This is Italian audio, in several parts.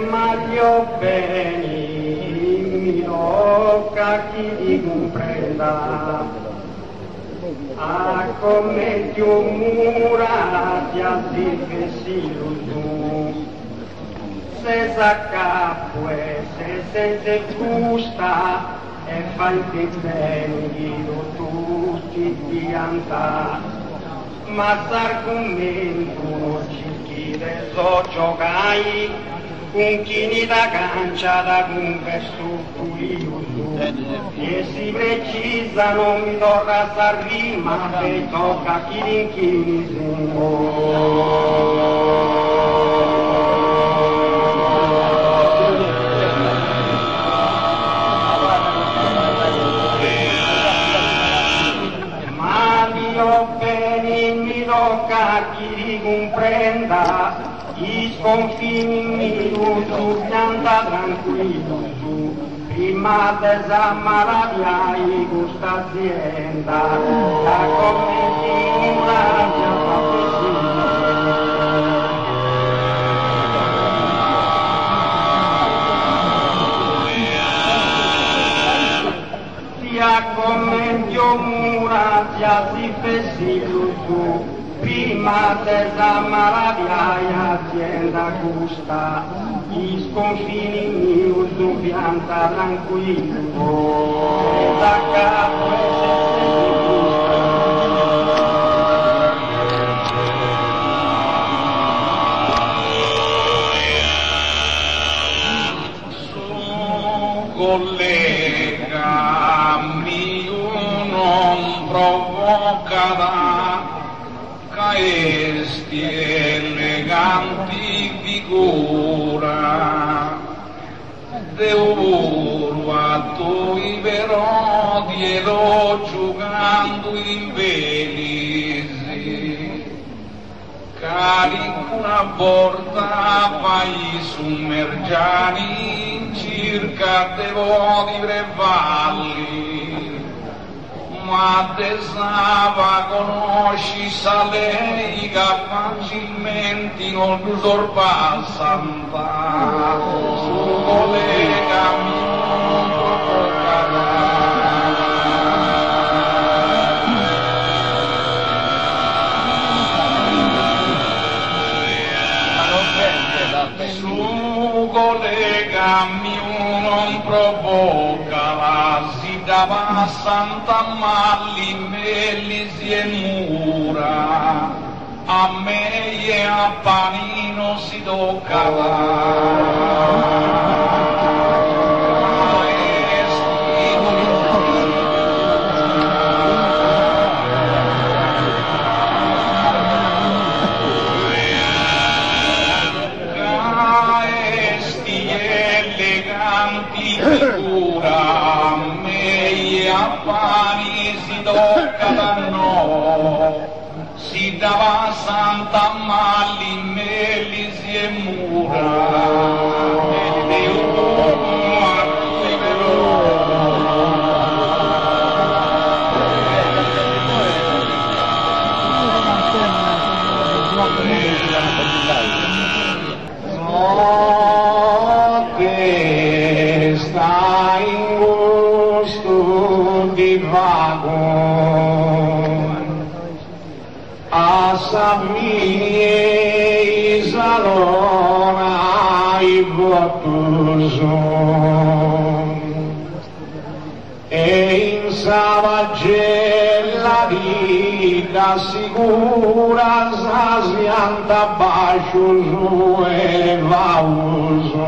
Ma io beni mi tocca chi ti comprenda, a come ti mura ti addifesi tu, se s'accapue, se sente gusta e fanti beni tutti ti anta, ma s'argomento ci so giocai con chini da cancia da con verso tu e si precisa non mi torna a rima e tocca chini ma io bene mi tocca chi comprenda i sconfini tu pianta tranquillo tu prima desammaradiai questa azienda la commentina sia commento mura sia si fessillo tu prima desammaradiai azienda gusta, i sconfini miei su pianta tranquillo, e da capo e se collega mio non provoca esti eleganti figura deurvato i verodi e lo giocando in velisi carico una volta fai summergiani circa devoti brevalli ma tesava conosci sa lei che facilmente non tu sorpassa su collega su collega mio non provoca la dava Santa Malli, Mellisi e Mura, a me e a Panino si toccava. Caesti eleganti figura, Pani si toccano, si dava Santa Malli, Mellisi e Mura, e Dio che sta in gusto di vago a Samie Isalona i Bottuso e in Savagella vita sicura sasianta bacio su e vauso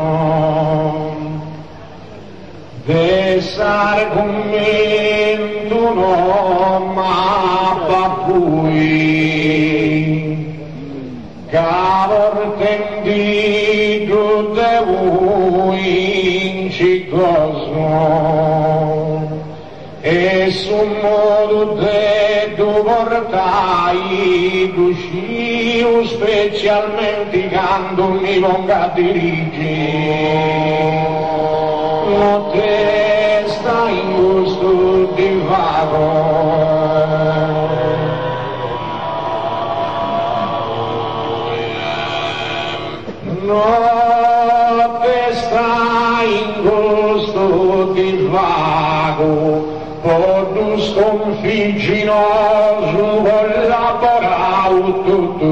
desargomento no ma papui cavor tendido de vui cicoso e su modo de dovortai d'uscio specialmente quando mi vonga dirigi no testa in gusto di vago notte sta in gusto di vago, podu sconfigginoso collaborau tutto,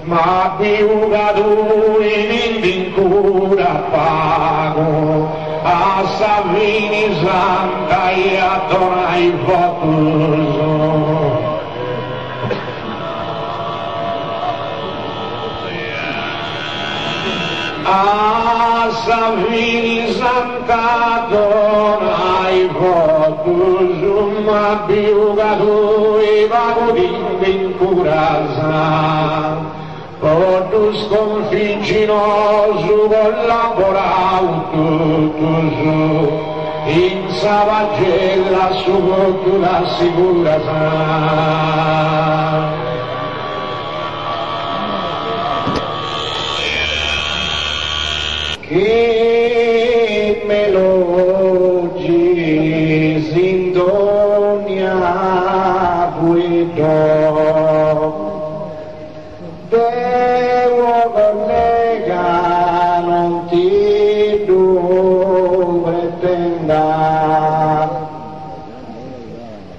ma più cadu in vincura pago, a Savini Santa e a Donai Votuso. A Savini Santa Donai Votuso, ma più cadu e vago in curasa. Podu sconfigginoso collaborau tutto, in Savagella su la sicura sa. Che melogi sintonia guidò, Devo collega non ti dove tenda,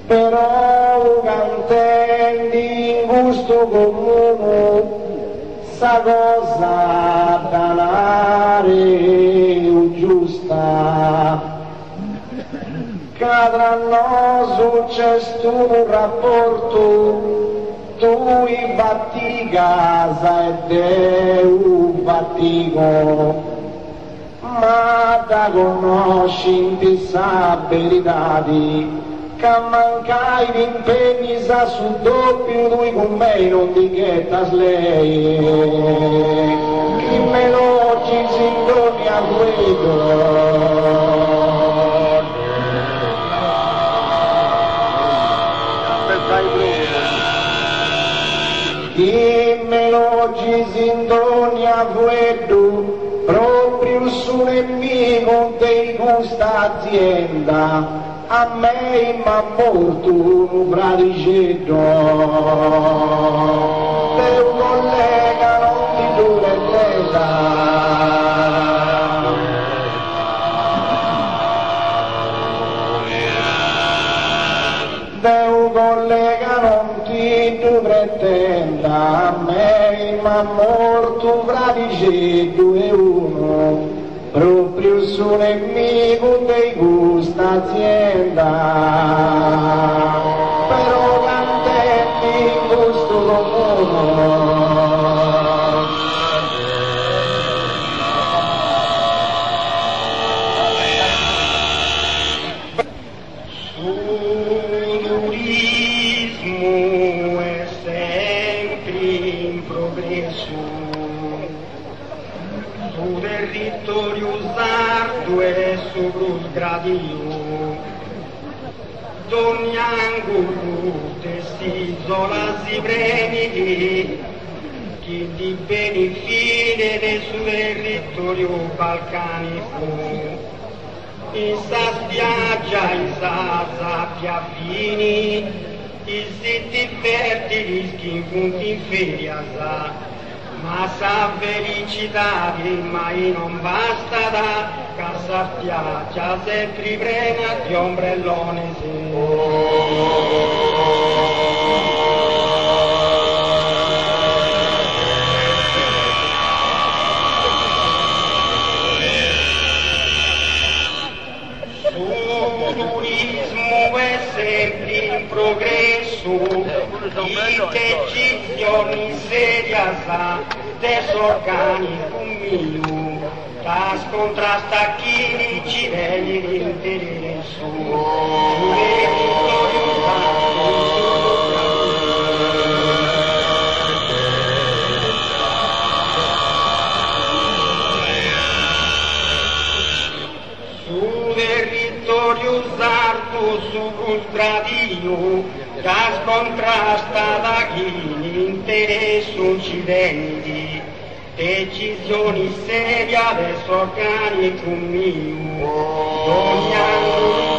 però cantendi in gusto comune, sa cosa danare giusta, cadranno successo un rapporto, tu batti casa e Deu battigo, ma da conosci sa verità che mancai di impegni sa su doppio lui con me non di che lei, chi me lo ci si doni a quello. Chi me lo ci sintonia freddo, proprio su nemico di questa azienda, a me m'ha morto un fraticetto, per un collega non ti dura tenda. Un collega non ti pretenda, a me m'ha morto un fraticetto e uno, proprio su nemico di questa azienda, però cantetti in gusto comune. Territorio sardo e su cruz gradio, d'ogni angolo si isola si premi, chi di beni fine del suo territorio balcanico, in sa spiaggia, in sa sabbia fini, i siti fertili, in punti in feria sa. Ma sa felicità che mai non basta da casa spiaggia se priprena di ombrellone Sul turismo è sempre in progresso, i decisioni seria sa desorgani conmiglio, la scontrasta chi ci vedi l'interesse su territorio sardo su contradio, la scontrasta da chi interesse incidenti, decisioni serie adesso organico mio, ogni anno